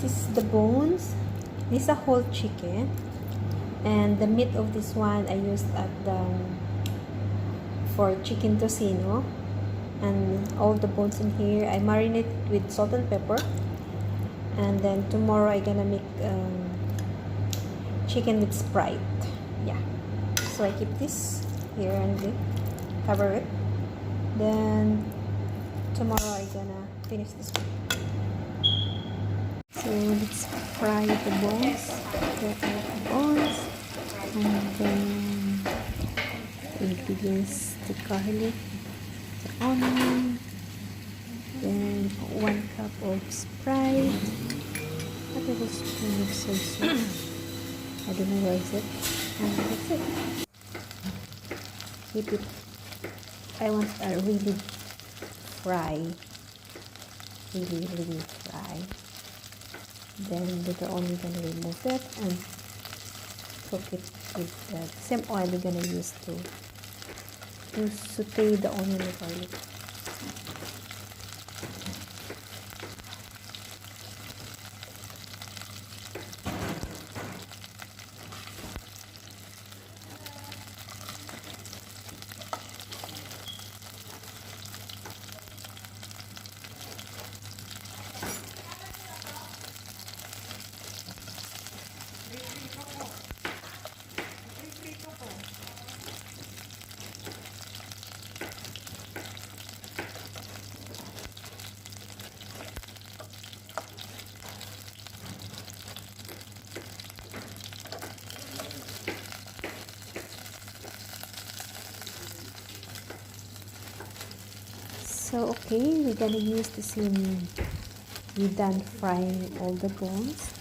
is the bones. This is a whole chicken. And the meat of this one I used at the for chicken tocino. And all the bones in here I marinate with salt and pepper. And then tomorrow I gonna make chicken with Sprite. Yeah. So I keep this here and cover it. Then tomorrow I gonna finish this one. So let's fry the bones. Get out the bones. And then we begins the garlic, the onion, then 1 cup of Sprite, a tablespoon of soy sauce. I don't know where is it, and that's it. Keep it. I want a really fry, really fry. Then later on we're gonna remove it and cook it with the same oil we're gonna use to saute the onion and garlic. So okay, we're gonna use the same. We're done frying all the bones.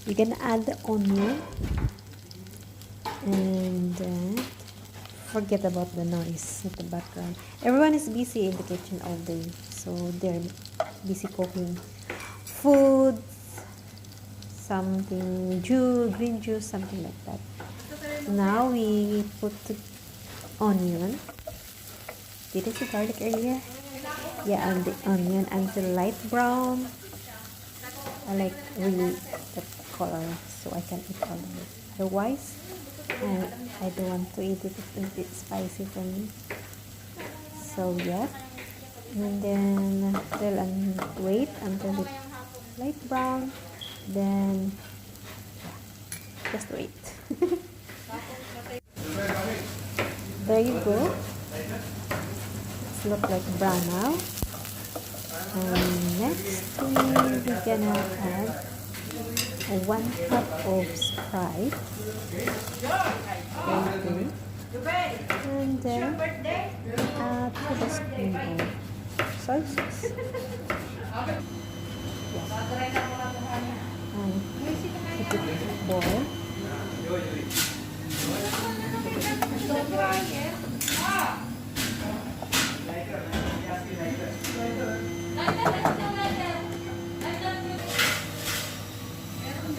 We're gonna add the onion, and forget about the noise at the background. Everyone is busy in the kitchen all day, so they're busy cooking food, something green juice, something like that. Now we put the onion. Did I see garlic earlier? Yeah, and the onion until light brown. I like really that color, so I can eat all of it. Otherwise, I don't want to eat it. It's a bit spicy for me. So yeah, and then wait until it's light brown. Then yeah, just wait. There you go. It's look like brown now. And next we're gonna add 1 cup of Sprite. Okay. And then add 2 tablespoons of soy sauce. Yeah. And keep it boil.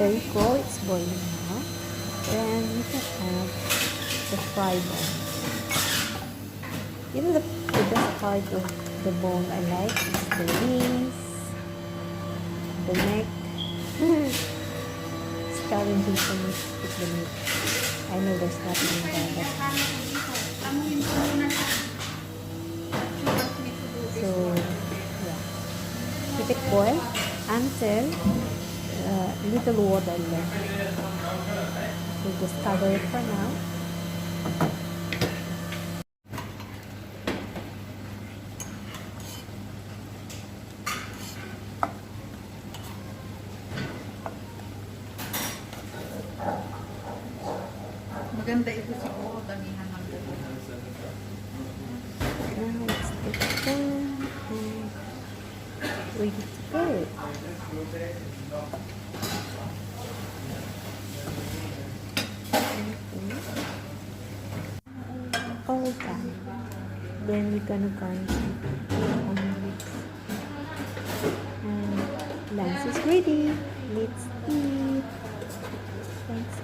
There you go, it's boiling now. Then you can add the fried bone. You know the best part of the bone I like is the wings, the neck. It's challenging for me to pick the meat. I know there's nothing in there, but so yeah, keep it boiled until little water left. So just cover it for now. Maganda ito siguro, damihan ng Now it's the pan and ready to go. All done. Then we're gonna garnish it with onions. And lunch is ready. Let's eat. Thanks.